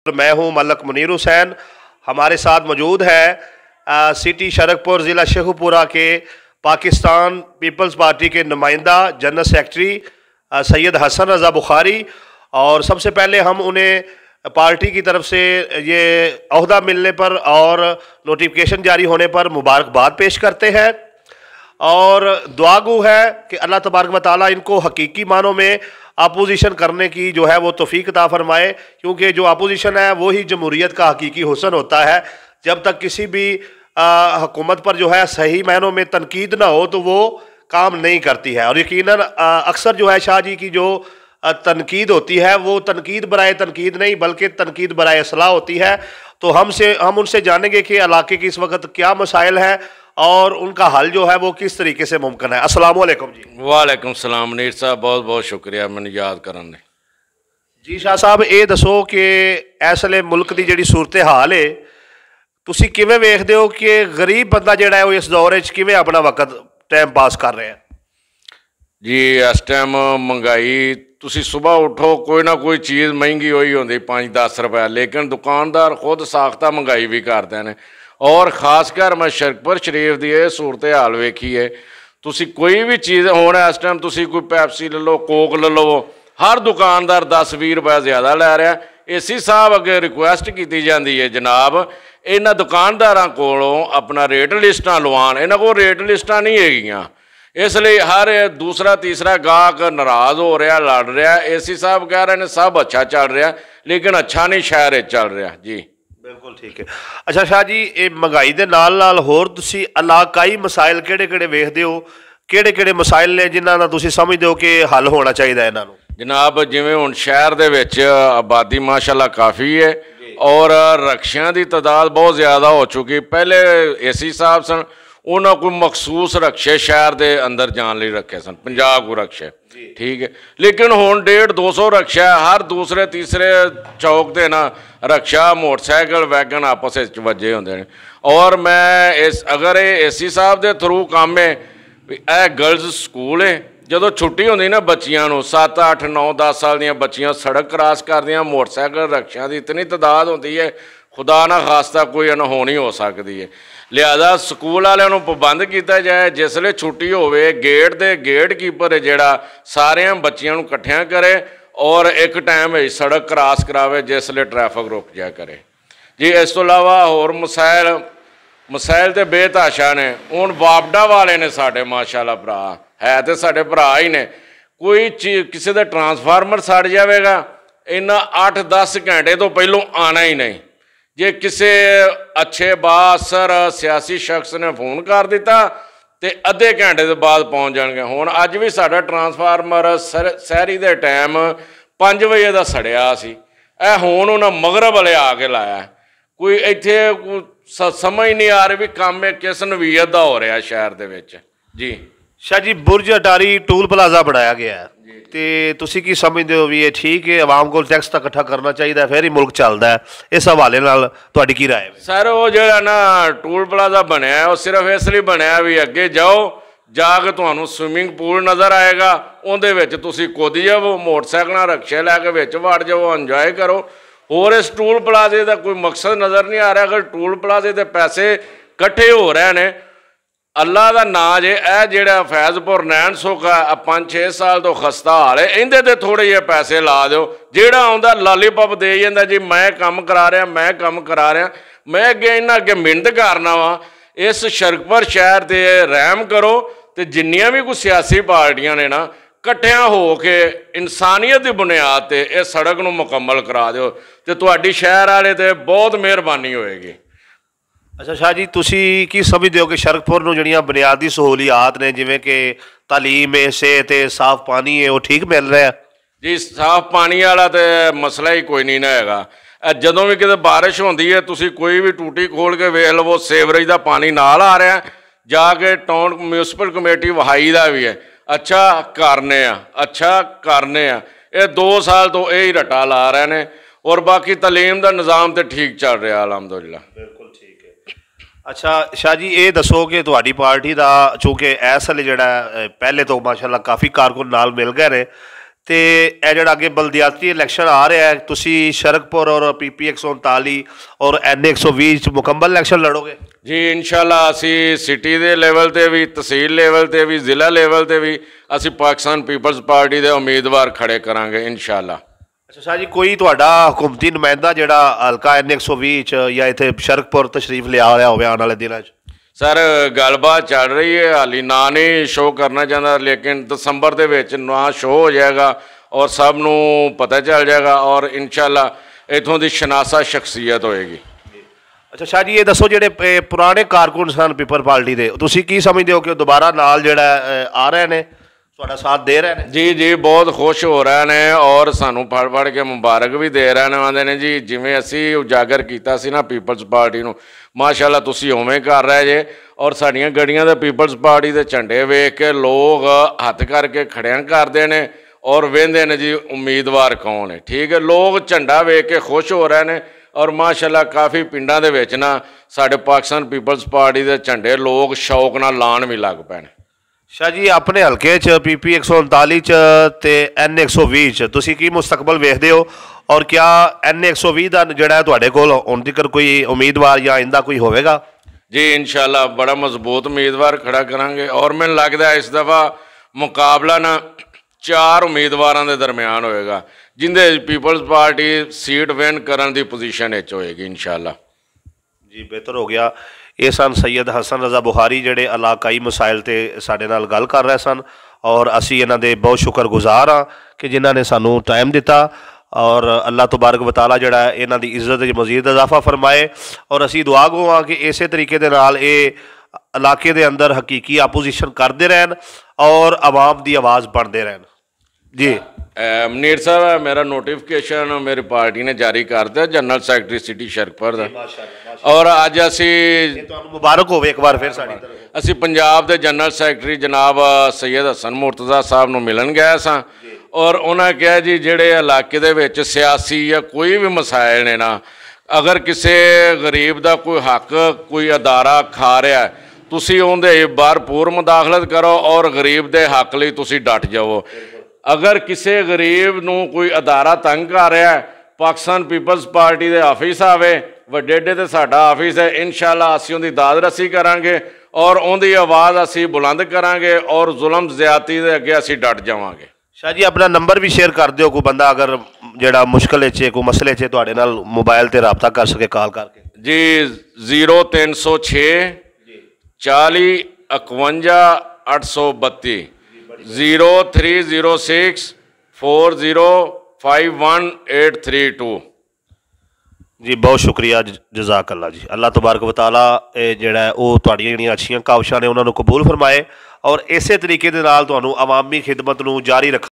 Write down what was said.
मैं हूं मलक मुनीर हुसैन। हमारे साथ मौजूद है सिटी शरकपुर ज़िला शेखुपुरा के पाकिस्तान पीपल्स पार्टी के नुमाइंदा जनरल सेक्रेटरी सैयद हसन रज़ा बुखारी। और सबसे पहले हम उन्हें पार्टी की तरफ से ये ओहदा मिलने पर और नोटिफिकेशन जारी होने पर मुबारकबाद पेश करते हैं और दुआगू है कि अल्लाह तबारक व तआला इनको हकीकी मानों में अपोजिशन करने की जो है वो तौफीक अता फरमाए, क्योंकि जो अपोजिशन है वो ही जमहूरियत का हकीकी हुस्न होता है। जब तक किसी भी हुकूमत पर जो है सही मायनों में तनकीद ना हो तो वो काम नहीं करती है। और यकीनन अक्सर जो है शाह जी की जो तनकीद होती है वो तनकीद बराए तनकीद नहीं बल्कि तनकीद बराए असलाह होती है। तो हम उनसे जानेंगे कि इलाके की इस वक्त क्या मसाइल है और उनका हल जो है वो किस तरीके से मुमकिन है। अस्सलाम वालेकुम जी। वालेकुम सलाम मुनीर साहब, बहुत बहुत शुक्रिया मैंने याद करने जी। शाह साहब ये दसो कि इसले मुल्क की जी सूरत हाल है तुसी किवें वेखदे हो कि गरीब बंदा जिहड़ा है वो इस दौर किवें अपना वक्त टाइम पास कर रहे हैं जी। इस टाइम महंगाई, तुसी सुबह उठो कोई ना कोई चीज़ महंगी हुई होंगी 5-10 रुपए, लेकिन दुकानदार खुद साख्ता महंगाई भी करते हैं। और खासकर मैं शरकपुर शरीफ की यह सूरत हाल वेखी है। तुसी कोई भी चीज़ होना इस टाइम तुसी कोई पैप्सी ले लो, कोक ले लो, हर दुकानदार 10-20 रुपए ज़्यादा लै रहा है। एसी साहब अगे रिक्वेस्ट की जाती है जनाब इन्होंने दुकानदारों को अपना रेट लिस्टां लवान, इन्हों को रेट लिस्टां नहीं हैगियां, इसलिए हर दूसरा तीसरा गाहक नाराज़ हो रहा, लड़ रहा। एसी साहब कह रहे हैं सब अच्छा चल रहा, लेकिन अच्छा नहीं शहर चल रहा जी। बिल्कुल ठीक है। अच्छा शाह जी, ये महंगाई के नाल नाल होर तुसी इलाकाई मसाइल किहड़े-किहड़े वेखदे हो, किहड़े-किहड़े मसाइल ने जिन्हां दा तुसी समझदे हो कि हल होना चाहिए इन्हां नूं? जनाब जिवें हुण शहर दे विच आबादी माशाअल्लाह काफ़ी है और रक्शियां की तादाद बहुत ज़्यादा हो चुकी। पहले एसी साहब सन, उन्होंने कोई मखसूस रक्शे शहर के अंदर जाने लिए रखे सन, 50 को रक्शे, ठीक है। लेकिन हुण 150-200 रक्शा हर दूसरे तीसरे चौक से ना रक्शा मोटरसाइकिल वैगन आपस में वजे होंगे हैं। और मैं इस अगर ये एसी साहब के थ्रू काम है, यह गर्ल्स स्कूल है, जो छुट्टी होंगी ना बच्चियां 7, 8, 9, 10 साल दी बच्चियां सड़क क्रॉस करदियां, मोटरसाइकिल रक्शियां की इतनी तादाद होती है, खुदा ना खास्ता कोई अनहोनी हो सकती है। लिहाजा स्कूल वालों पाबंद किया जाए, जिसले छुट्टी होवे गेट दे गेट कीपर जिहड़ा सारिया बच्चियां नूं इकट्ठियां करे और एक टाइम सड़क क्रॉस करावे जिसले ट्रैफिक रुक जाया करे जी। इस तो इलावा होर मसाइल तो बेताशा ने। हुण वापडा वाले ने साडे माशाअल्लाह भरा है तो साडे भरा ही ने, कोई चीज़ किसी का ट्रांसफार्मर सड़ जाएगा इन्ना 8-10 घंटे तो पहलों आना ही नहीं। जे किसी अच्छे बासर सियासी शख्स ने फोन कर दिता तो अद्धे घंटे के बाद पहुँच जाएंगे। हुण अज भी साडा ट्रांसफार्मर सहरी के टाइम 5 बजे का सड़िया सी, हुण उन्हें मगरब वाले आके लाया। कोई इत्थे समझ नहीं आ रही भी काम किस नवीयत का हो रहा शहर दे विच जी। शाह जी, बुर्ज अटारी टूल प्लाजा बनाया गया है तो तुसी की समझते हो भी ये ठीक है, आवाम को टैक्स तो इकट्ठा करना चाहिए फिर ही मुल्क चलता है, इस हवाले नाल तुहाडी की राय है? सर वो जो ना टूल प्लाजा बनया वो सिर्फ इसलिए बनया भी अगे जाओ जाके तुहानू स्विमिंग पूल नज़र आएगा, उहदे विच तुसी कूद जाओ, मोटरसाइकिल रक्शे लैके विच वड़ जाओ, इंजॉय करो। और इस टूल प्लाजे का कोई मकसद नज़र नहीं आ रहा। अगर टूल प्लाजे के पैसे इकट्ठे हो रहे हैं, अल्लाह का नाज है, यह जोड़ा फैजपुर नैन सुखा 5-6 साल तो खस्ता हाल है, इहदे ते थोड़े जे पैसे ला दो। जोड़ा आउंदा लालीपॉप दे जांदा जी मैं काम करा रहा, मैं काम करा रहा। मैं अगे इन्हां अगे मिन्नत करना वा इस शरकपुर शहर ते रहम करो तो जिन्नियां भी कोई सियासी पार्टियां ने ना इकट्ठियां हो के इंसानियत की बुनियाद ते इस सड़क नूं मुकम्मल करा दो तो तुहाडी शहर वाले ते बहुत मेहरबानी होएगी। अच्छा शाह जी, तुसी की समझते हो कि शरकपुर नूं जिहड़ियां बुनियादी सहूलियात ने जिवें कि तालीम है, सेहत है, साफ पानी है, वो ठीक मिल रहा है जी? साफ पानी वाला तो मसला ही कोई नहीं ना हैगा। जदों भी किते बारिश होंदी है तुसी कोई भी टूटी खोल के वेख लवो, सेवरेज का पानी नाल आ रहा है, जाके टाउन म्यूनसिपल कमेटी वहाई का भी है। अच्छा करने अच्छा करने ये 2 साल तो यही रटा ला रहे हैं और बाकी तालीम का निज़ाम तो ठीक चल रहा अलहमदुलिल्लाह। बिल्कुल ठीक है। अच्छा शाह जी, ये दसो कि तुहाडी पार्टी का चूँकि इस वेले जिहड़ा पहले तो माशाअल्लाह काफ़ी कारकुन नाल मिल गए ने ਤੇ ਇਹ ਜਿਹੜਾ ਅੱਗੇ ਬਲਦਿਆਤੀ ਇਲੈਕਸ਼ਨ ਆ ਰਿਹਾ ਹੈ, ਤੁਸੀਂ ਸ਼ਰਕਪੁਰ ਔਰ PP 139 ਔਰ NA 120 ਚ ਮੁਕੰਮਲ ਇਲੈਕਸ਼ਨ ਲੜੋਗੇ? ਜੀ ਇਨਸ਼ਾਅੱਲਾ ਅਸੀਂ ਸਿਟੀ ਦੇ ਲੈਵਲ ਤੇ ਵੀ, ਤਹਿਸੀਲ ਲੈਵਲ ਤੇ ਵੀ, ਜ਼ਿਲ੍ਹਾ ਲੈਵਲ ਤੇ ਵੀ ਅਸੀਂ ਪਾਕਿਸਤਾਨ ਪੀਪਲਸ ਪਾਰਟੀ ਦੇ ਉਮੀਦਵਾਰ ਖੜੇ ਕਰਾਂਗੇ ਇਨਸ਼ਾਅੱਲਾ। ਅੱਛਾ ਸ਼ਾਹ ਜੀ, ਕੋਈ ਤੁਹਾਡਾ ਹੁਕੂਮਤੀ ਨੁਮਾਇੰਦਾ ਜਿਹੜਾ ਹਲਕਾ NA 120 ਚ ਜਾਂ ਇੱਥੇ ਸ਼ਰਕਪੁਰ ਤਸ਼ਰੀਫ ਲਿਆ ਰਿਹਾ ਹੋਵੇ ਆਉਣ ਵਾਲੇ ਦਿਨਾਂ 'ਚ? ਸਰ ਗੱਲਬਾਤ ਚੱਲ ਰਹੀ ਹੈ, ਹਾਲੀ ਨਾਂ ਨਹੀਂ ਸ਼ੋਅ ਕਰਨਾ ਚਾਹੁੰਦਾ, ਲੇਕਿਨ ਦਸੰਬਰ ਦੇ ਵਿੱਚ ਨਾਂ ਸ਼ੋਅ ਹੋ ਜਾਏਗਾ ਔਰ ਸਭ ਨੂੰ ਪਤਾ ਚੱਲ ਜਾਏਗਾ ਔਰ ਇਨਸ਼ਾਅੱਲਾ ਇੱਥੋਂ ਦੀ ਸ਼ਨਾਸਾ ਸ਼ਖਸੀਅਤ ਹੋਏਗੀ। ਅੱਛਾ ਸ਼ਾਹ ਜੀ, ਇਹ ਦੱਸੋ ਜਿਹੜੇ ਪੁਰਾਣੇ ਕਾਰਕੁਨ ਸਨ ਪੀਪਲ ਪਾਰਟੀ ਦੇ, ਤੁਸੀਂ ਕੀ ਸਮਝਦੇ ਹੋ ਕਿ ਉਹ ਦੁਬਾਰਾ ਨਾਲ ਜਿਹੜਾ ਆ ਰਹੇ ਨੇ, ਤੁਹਾਡਾ ਸਾਥ ਦੇ ਰਹੇ ਨੇ? ਜੀ ਜੀ ਬਹੁਤ ਖੁਸ਼ ਹੋ ਰਹੇ ਨੇ ਔਰ ਸਾਨੂੰ ਫੜ ਕੇ ਮੁਬਾਰਕ ਵੀ ਦੇ ਰਹੇ ਨੇ। ਆਉਂਦੇ ਨੇ ਜੀ ਜਿਵੇਂ ਅਸੀਂ ਉਜਾਗਰ ਕੀਤਾ ਸੀ ਨਾ ਪੀਪਲਸ ਪਾਰਟੀ ਨੂੰ, ਮਾਸ਼ਾਅੱਲਾ ਤੁਸੀਂ ਉਵੇਂ ਕਰ ਰਹੇ ਜੇ ਔਰ ਸਾਡੀਆਂ ਗੱਡੀਆਂ ਦੇ ਪੀਪਲਸ ਪਾਰਟੀ ਦੇ ਝੰਡੇ ਵੇਖ ਕੇ ਲੋਕ ਹੱਥ ਕਰਕੇ ਖੜਿਆਂ ਕਰਦੇ ਨੇ ਔਰ ਵੇਂਦੇ ਨੇ ਜੀ ਉਮੀਦਵਾਰ ਕੌਣ ਹੈ। ਠੀਕ ਹੈ, ਲੋਕ ਝੰਡਾ ਵੇਖ ਕੇ ਖੁਸ਼ ਹੋ ਰਹੇ ਨੇ ਔਰ ਮਾਸ਼ਾਅੱਲਾ ਕਾਫੀ ਪਿੰਡਾਂ ਦੇ ਵਿੱਚ ਨਾ ਸਾਡੇ ਪਾਕਿਸਤਾਨ ਪੀਪਲਸ ਪਾਰਟੀ ਦੇ ਝੰਡੇ ਲੋਕ ਸ਼ੌਕ ਨਾਲ ਲਾਉਣ ਵੀ ਲੱਗ ਪਏ ਨੇ। ਸ਼ਾਹ ਜੀ, ਆਪਣੇ ਹਲਕੇ 'ਚ PP 139 'ਚ ਤੇ NA 120 'ਚ ਤੁਸੀਂ ਕੀ ਮੁਸਤਕਬਲ ਵੇਖਦੇ ਹੋ ਔਰ ਕਿਆ NA 120 ਦਾ ਜਿਹੜਾ ਤੁਹਾਡੇ ਕੋਲ ਹੁਣ ਤੱਕ ਕੋਈ ਉਮੀਦਵਾਰ ਜਾਂ ਆਇੰਦਾ ਕੋਈ ਹੋਵੇਗਾ? ਜੀ ਇਨਸ਼ਾਅੱਲਾ ਬੜਾ ਮਜ਼ਬੂਤ ਉਮੀਦਵਾਰ ਖੜਾ ਕਰਾਂਗੇ ਔਰ ਮੈਨੂੰ ਲੱਗਦਾ ਇਸ ਦਫਾ ਮੁਕਾਬਲਾ ਨਾ 4 ਉਮੀਦਵਾਰਾਂ ਦੇ ਦਰਮਿਆਨ ਹੋਏਗਾ, ਜਿੰਦੇ ਪੀਪਲਸ ਪਾਰਟੀ ਸੀਟ ਵਿਨ ਕਰਨ ਦੀ ਪੋਜੀਸ਼ਨ ਵਿੱਚ ਹੋਏਗੀ ਇਨਸ਼ਾਅੱਲਾ। ਜੀ ਬਿਹਤਰ ਹੋ ਗਿਆ। ਇਹ ਸਨ ਸੈयद ਹਸਨ ਰਜ਼ਾ ਬੁਖਾਰੀ, ਜਿਹੜੇ ਇਲਾਕਾਈ ਮਸਾਇਲ 'ਤੇ ਸਾਡੇ ਨਾਲ ਗੱਲ ਕਰ ਰਹੇ ਸਨ ਔਰ ਅਸੀਂ ਇਹਨਾਂ ਦੇ ਬਹੁਤ ਸ਼ੁਕਰਗੁਜ਼ਾਰ ਹਾਂ ਕਿ ਜਿਨ੍ਹਾਂ ਨੇ ਸਾਨੂੰ ਟਾਈਮ ਦਿੱਤਾ ਔਰ ਅੱਲਾਹ ਤਬਾਰਕ व तआला ਜਿਹੜਾ ਇਹਨਾਂ ਦੀ ਇੱਜ਼ਤ 'ਚ ਮਜ਼ੀਦ ਇਜ਼ਾਫਾ ਫਰਮਾਏ ਔਰ ਅਸੀਂ ਦੁਆ ਗੋ ਹਾਂ ਕਿ ਇਸੇ ਤਰੀਕੇ ਦੇ ਨਾਲ ਇਹ ਇਲਾਕੇ ਦੇ ਅੰਦਰ ਹਕੀਕੀ ਆਪੋਜੀਸ਼ਨ ਕਰਦੇ ਰਹਿਣ ਔਰ ਆਵਾਮ ਦੀ ਆਵਾਜ਼ ਬਣਦੇ ਰਹਿਣ। ਜੀ ਮਨੀਰ ਸਾਹਿਬ, ਮੇਰਾ ਨੋਟੀਫਿਕੇਸ਼ਨ ਮੇਰੀ ਪਾਰਟੀ ਨੇ ਜਾਰੀ ਕਰ ਦਿੱਤਾ ਜਨਰਲ ਸੈਕਟਰੀ ਸਿਟੀ ਸ਼ਰਕਪੁਰ ਦਾ ਔਰ ਅੱਜ ਅਸੀਂ ਤੁਹਾਨੂੰ ਮੁਬਾਰਕ ਹੋਵੇ ਇੱਕ ਵਾਰ ਫਿਰ ਸਾਡੀ ਤਰਫ। ਅਸੀਂ ਪੰਜਾਬ ਦੇ ਜਨਰਲ ਸੈਕਟਰੀ ਜਨਾਬ ਸੈयद ਹਸਨ ਮੁਰਤਜ਼ਾ ਸਾਹਿਬ ਨੂੰ ਮਿਲਣ ਗਏ ਸਾਂ ਔਰ ਉਹਨਾਂ ਕਿਹਾ ਜੀ ਜਿਹੜੇ ਇਲਾਕੇ ਦੇ ਵਿੱਚ ਸਿਆਸੀ ਜਾਂ ਕੋਈ ਵੀ ਮਸਾਇਲ ਨੇ ਨਾ, ਅਗਰ ਕਿਸੇ ਗਰੀਬ ਦਾ ਕੋਈ ਹੱਕ ਕੋਈ ਅਦਾਰਾ ਖਾ ਰਿਹਾ ਤੁਸੀਂ ਉਹਦੇ ਭਰਪੂਰ ਮੁਦਾਖਲਤ ਕਰੋ ਔਰ ਗਰੀਬ ਦੇ ਹੱਕ ਲਈ ਤੁਸੀਂ ਡਟ ਜਾਓ। ਅਗਰ ਕਿਸੇ ਗਰੀਬ ਨੂੰ ਕੋਈ ਅਦਾਰਾ ਤੰਗ ਕਰ ਰਿਹਾ, ਪਾਕਿਸਤਾਨ ਪੀਪਲਸ ਪਾਰਟੀ ਦੇ ਆਫਿਸ ਆਵੇ, ਵੱਡੇ ਏਡੇ ਤੇ ਸਾਡਾ ਆਫਿਸ ਹੈ, ਇਨਸ਼ਾਅੱਲਾ ਅਸੀਂ ਉਹਦੀ ਦਾਦਰਸੀ ਕਰਾਂਗੇ ਔਰ ਉਹਦੀ ਆਵਾਜ਼ ਅਸੀਂ ਬੁਲੰਦ ਕਰਾਂਗੇ ਔਰ ਜ਼ੁਲਮ ਜ਼ਿਆਦਤੀ ਦੇ ਅੱਗੇ ਅਸੀਂ ਡਟ ਜਾਵਾਂਗੇ। शाह जी, अपना नंबर भी शेयर कर दो, कोई बंदा अगर जेड़ा मुश्किल च कोई मसले च तुहाडे नाल मोबाइल ते राबता कर सके कॉल करके। जी 0306 40 51 832 0306 40 51832। जी बहुत शुक्रिया, जज़ाक अल्लाह जी। अल्लाह तबारक व तआला जिहड़ा है वो तुहाडियां जिहड़ियां अच्छियां काविशां ने उन्हां नूं कबूल फरमाए और इसे तरीके दे नाल तुहानूं अवामी खिदमत नूं जारी रख